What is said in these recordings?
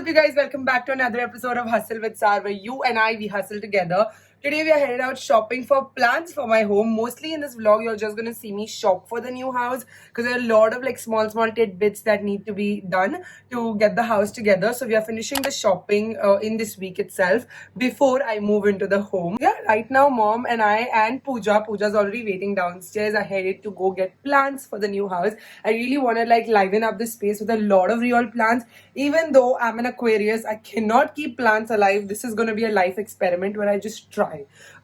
you guys? Welcome back to another episode of Hustle with Sar, where you and I, we hustle together. Today we are headed out shopping for plants for my home. Mostly in this vlog, you're just going to see me shop for the new house because there are a lot of like small tidbits that need to be done to get the house together. So we are finishing the shopping in this week itself before I move into the home. Yeah, right now mom and I and Pooja's already waiting downstairs, are headed to go get plants for the new house. I really want to like liven up this space with a lot of real plants. Even though I'm an Aquarius, I cannot keep plants alive. This is going to be a life experiment where I just try.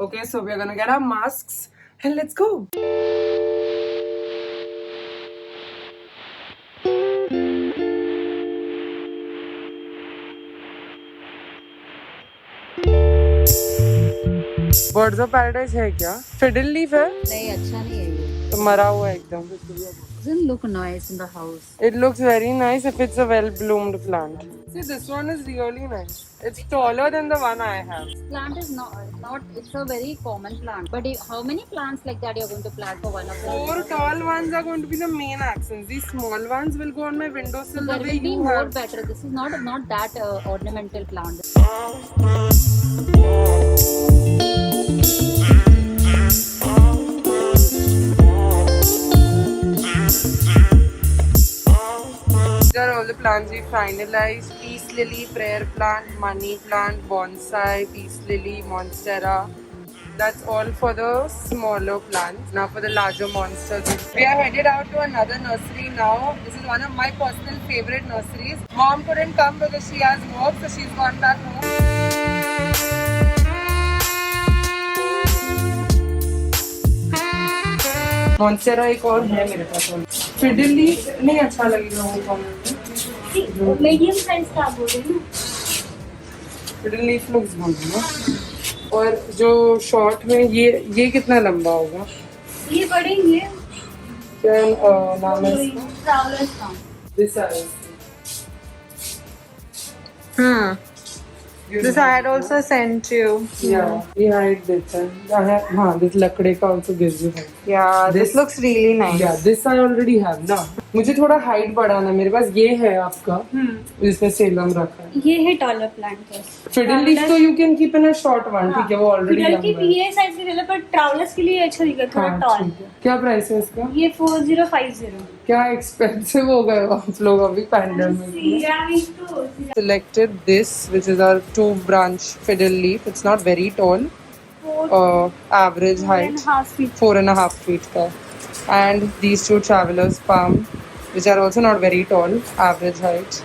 Okay, so we're gonna get our masks and let's go. Birds of paradise है क्या? Fiddle leaf है? नहीं, अच्छा नहीं है ये तो मरा हुआ है एकदम. doesn't look nice in the house. It looks very nice if it's a well-bloomed plant. See, this one is really nice. It's taller than the one I have. This plant is not it's a very common plant. But how many plants like that you're going to plant for one of them? 4 tall ones are going to be the main accents. These small ones will go on my windowsill. There will be more better. This is not that ornamental plant. These are all the plants we finalized. Peace lily, prayer plant, money plant, bonsai, peace lily, monstera. That's all for the smaller plants. Now for the larger monsters. We are headed out to another nursery now. This is one of my personal favorite nurseries. Mom couldn't come because she has work, so she's gone back home. Monstera एक और है मेरे पास. Fiddle leaf नहीं अच्छा लगेगा वो common. Medium size का बोल रहे हैं. फिडल लीफ लुक्स गुड ना. और जो शॉर्ट में ये कितना लंबा होगा? ये बड़े ही है. क्या नाम है इसका? ट्रैवलर्स का. This size. This I had also sent you. Yeah, we hide this. This लकड़े का also gives you height. Yeah, this looks really nice. Yeah, this I already have ना. मुझे थोड़ा हाइट बढ़ाना. मेरे पास ये है आपका, जिसमें सेलम रखा है. ये है टॉलर प्लांट है. फिडल लीफ तो you can keep in a short one. ठीक है, वो ऑलरेडी फिडल लंबा की है. ये साइज के पर ट्रैवलर्स के लिए अच्छा दिखेगा थोड़ा हाँ, टॉल. ठीक है. क्या प्राइस है इसका? ये 4050. क्या एक्सपेंसिव हो गए आप लोग अभी पैंडेमिक में. Selected this, which is our 2-branch fiddle leaf. It's not very tall. Average height. 4.5 feet का. And these 2 travelers palm, which are also not very tall. Average height.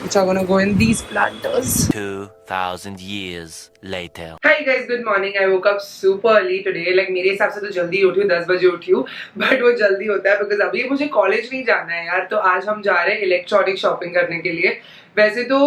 Which are gonna go in these planters. 2,000 years later. Hi guys, good morning. I woke up super early today. Like मेरे हिसाब से तो जल्दी उठी हूँ, 10 बजे उठी हूँ, but वो जल्दी होता है because अभी मुझे कॉलेज नहीं जाना है यार. तो आज हम जा रहे हैं इलेक्ट्रॉनिक शॉपिंग करने के लिए. वैसे तो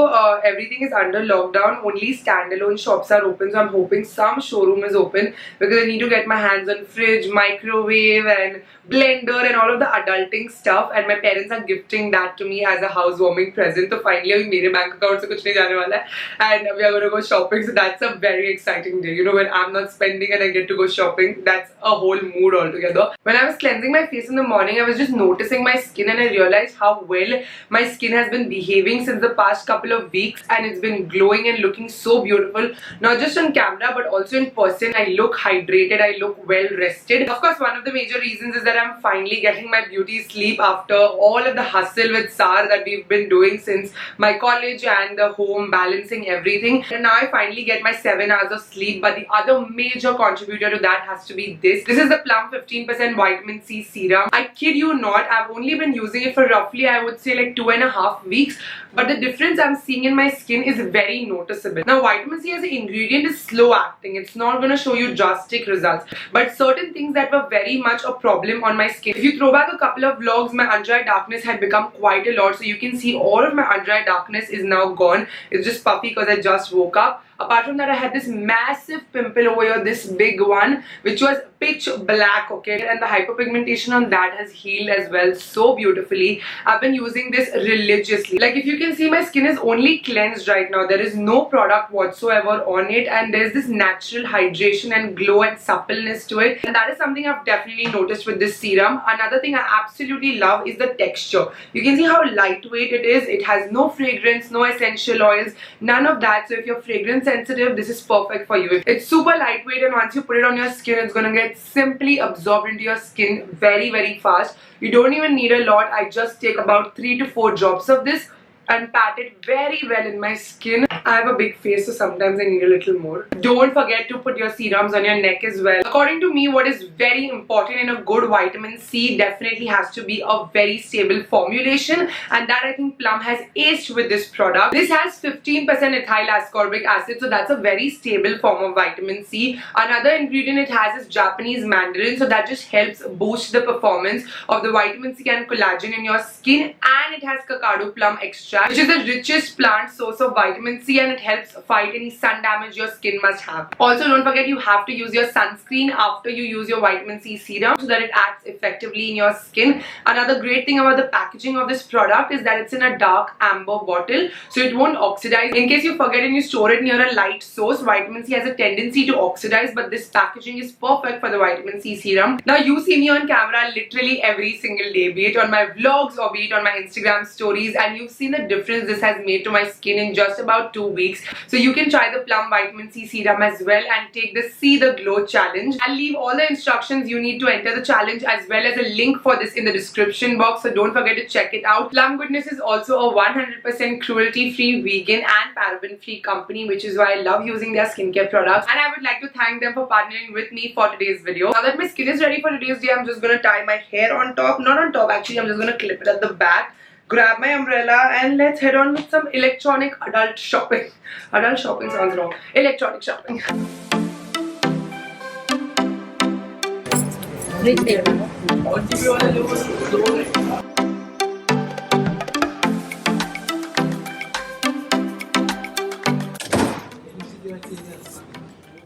everything is under lockdown. Only standalone shops are open. So I'm hoping some showroom is open because I need to get my hands on fridge, microwave, and blender and all of the adulting stuff. And my parents are gifting that to me as a housewarming present. So finally अभी मेरे bank account से कुछ नहीं जाने वाला है. And we are going to go shopping. So that's a very exciting day. You know, when I'm not spending and I get to go shopping, that's a whole mood altogether. When I was cleansing my face in the morning, I was just noticing my skin and I realized how well my skin has been behaving since the past couple of weeks, and it's been glowing and looking so beautiful, not just on camera but also in person. I look hydrated, I look well rested. Of course, one of the major reasons is that I'm finally getting my beauty sleep after all of the hustle with Sar that we've been doing since my college and the home, balancing everything. And now I finally get my 7 hours of sleep. But the other major contributor to that has to be this. This is the Plum 15% vitamin C serum. I kid you not, I've only been using it for roughly, I would say, like 2.5 weeks. But the difference I'm seeing in my skin is very noticeable. Now, vitamin C as an ingredient is slow acting. It's not going to show you drastic results. But certain things that were very much a problem on my skin. If you throw back a couple of vlogs, my under eye darkness had become quite a lot. So you can see all of my under eye darkness is now gone. It's just puffy because I just woke up. Apart from that, I had this massive pimple over here, this big one, which was pitch black, okay, and the hyperpigmentation on that has healed as well so beautifully. I've been using this religiously. Like, if you can see, my skin is only cleansed right now. There is no product whatsoever on it, and there's this natural hydration and glow and suppleness to it, and that is something I've definitely noticed with this serum. Another thing I absolutely love is the texture. You can see how lightweight it is. It has no fragrance, no essential oils, none of that. So if you're fragrance sensitive, this is perfect for you. It's super lightweight, and once you put it on your skin, it's gonna get simply absorbed into your skin very fast. You don't even need a lot. I just take about 3 to 4 drops of this and pat it very well in my skin. I have a big face, so sometimes I need a little more. Don't forget to put your serums on your neck as well. According to me, what is very important in a good vitamin C definitely has to be a very stable formulation, and that I think Plum has aced with this product. This has 15% ethyl ascorbic acid, so that's a very stable form of vitamin C. Another ingredient it has is Japanese mandarin, so that just helps boost the performance of the vitamin C and collagen in your skin. And it has Kakadu plum extract, which is the richest plant source of vitamin C, and it helps fight any sun damage your skin must have. Also, don't forget you have to use your sunscreen after you use your vitamin C serum so that it acts effectively in your skin. Another great thing about the packaging of this product is that it's in a dark amber bottle, so it won't oxidize. In case you forget and you store it near a light source, vitamin C has a tendency to oxidize, but this packaging is perfect for the vitamin C serum. Now, you see me on camera literally every single day, be it on my vlogs or be it on my Instagram stories, and you've seen the difference this has made to my skin in just about 2 weeks. So you can try the Plum Vitamin C Serum as well and take the See the Glow challenge. I'll leave all the instructions you need to enter the challenge as well as a link for this in the description box, so don't forget to check it out. Plum Goodness is also a 100% cruelty-free, vegan and paraben-free company, which is why I love using their skincare products, and I would like to thank them for partnering with me for today's video. Now that my skin is ready for today's day, I'm just gonna tie my hair on top. Not on top, actually, I'm just gonna clip it at the back, grab my umbrella, and let's head on with some electronic adult shopping. Adult shopping sounds wrong. Electronic shopping.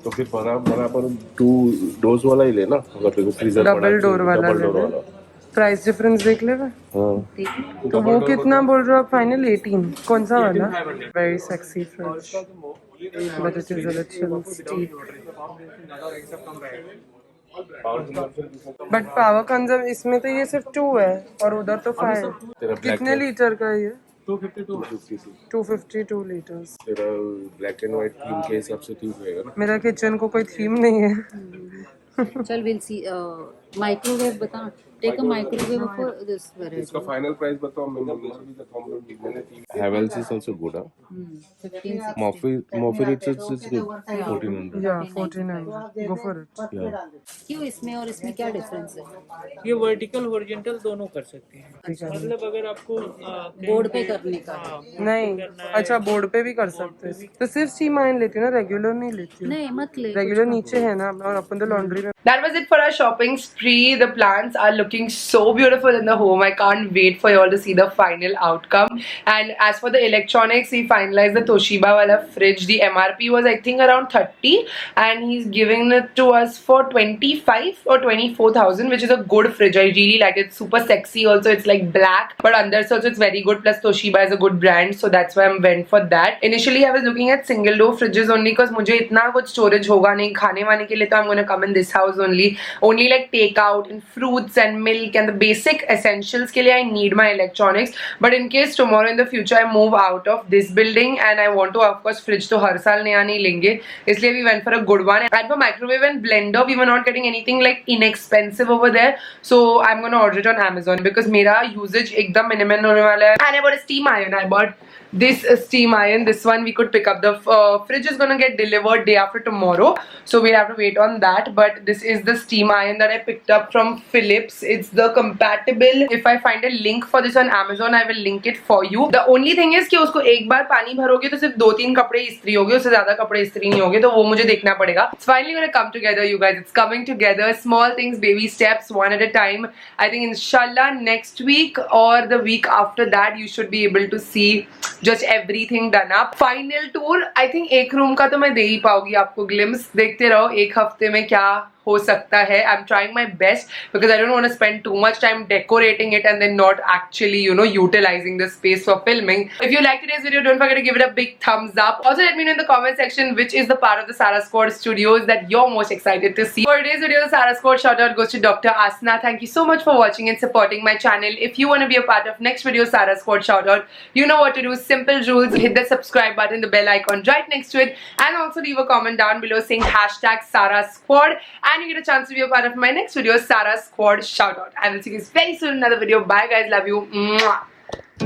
तो फिर बराबर 2 dose वाला ही लेना, अगर देखो freezer double door वाला double door वाला। Price difference देख लेगा। हाँ, तो वो कितना बोल रहे हो आप फाइनल? 18 कौन सा वाला? Very sexy fridge, but it is a little steep. But power consume इसमें तो ये सिर्फ 2 है और उधर तो 5। कितने लीटर का है ये? 252 लीटर्स। तेरा ब्लैक एंड व्हाइट थीम के हिसाब से ठीक रहेगा ना। मेरा किचन को कोई थीम नहीं है। चल विल सी माइक्रोवेव बता, take a microwave for this variety. इसका फाइनल प्राइस बताओ। मैंने Havells is also good. 15 Morphe it's good 1400। या 49 गो फॉर इट। क्यों इसमें और इसमें क्या डिफरेंस है? ये वर्टिकल हॉरिजॉन्टल दोनों कर सकते हैं। मतलब अगर आपको बोर्ड पे करने का नहीं, अच्छा बोर्ड पे भी कर सकते हैं। तो सिर्फ स्टीम आयन लेती हूँ ना, रेगुलर नहीं लेती हूँ। नहीं मत ले, रेगुलर नीचे है ना, और अपन तो लॉन्ड्री में। That was it for our shopping spree. The plants are looking so beautiful in the home. I can't wait for you all to see the final outcome. And as for the electronics, we finalized the Toshiba wala fridge. The MRP was I think around 30, and he's giving it to us for 25 or 24,000, which is a good fridge. I really like it. It's super sexy. Also, it's like black, but under also it's very good. Plus Toshiba is a good brand, so that's why I went for that. Initially, I was looking at single door fridges only because मुझे इतना कुछ storage होगा नहीं खाने वाने के लिए, तो I'm gonna come in this house only like takeout and fruits and milk and the basic essentials के लिए I need my electronics. But in case tomorrow in the future I move out of this building and I want to, of course, fridge तो हर साल नया नहीं लेंगे, इसलिए we went for a good one. And for microwave and blender we were not getting anything like inexpensive over there, so I'm gonna order it on Amazon because मेरा usage एकदम minimum होने वाला है. And I bought a steam iron. I bought this steam iron. This one we could pick up. The fridge is gonna get delivered day after tomorrow, so we'll have to wait on that. But this is the steam iron that I picked up from Philips. it's the compatible. If I find a link for this on Amazon, I will link it for you. The only thing is कि उसको एक बार पानी भरोगे तो सिर्फ 2-3 कपड़े इस्त्री होगे, उससे ज्यादा कपड़े इस्त्री नहीं होगे, तो वो मुझे देखना पड़ेगा. It's finally gonna come together, you guys. It's coming together. Small things, baby steps, one at a time. I think inshallah next week or the week after that you should be able to see just everything done up. Final tour, I think एक room का तो मैं दे ही पाऊंगी आपको glimpse. देखते रहो एक हफ्ते में क्या हो सकता है. I'm trying my best because I don't want to spend too much time decorating it and then not actually, you know, utilizing the space for filming. If you like today's video, don't forget to give it a big thumbs up. Also, let me know in the comment section which is the part of the Sara Squad Studios that you're most excited to see. For today's video, the Sara Squad shout out goes to Dr. Asna. Thank you so much for watching and supporting my channel. If you want to be a part of next video Sara Squad shout out, you know what to do. Simple rules. Hit the subscribe button, the bell icon right next to it, and also leave a comment down below saying hashtag Sara Squad. And you get a chance to be a part of my next video, Sara Squad Shoutout. I will see you guys very soon in another video. Bye guys, love you. Mwah.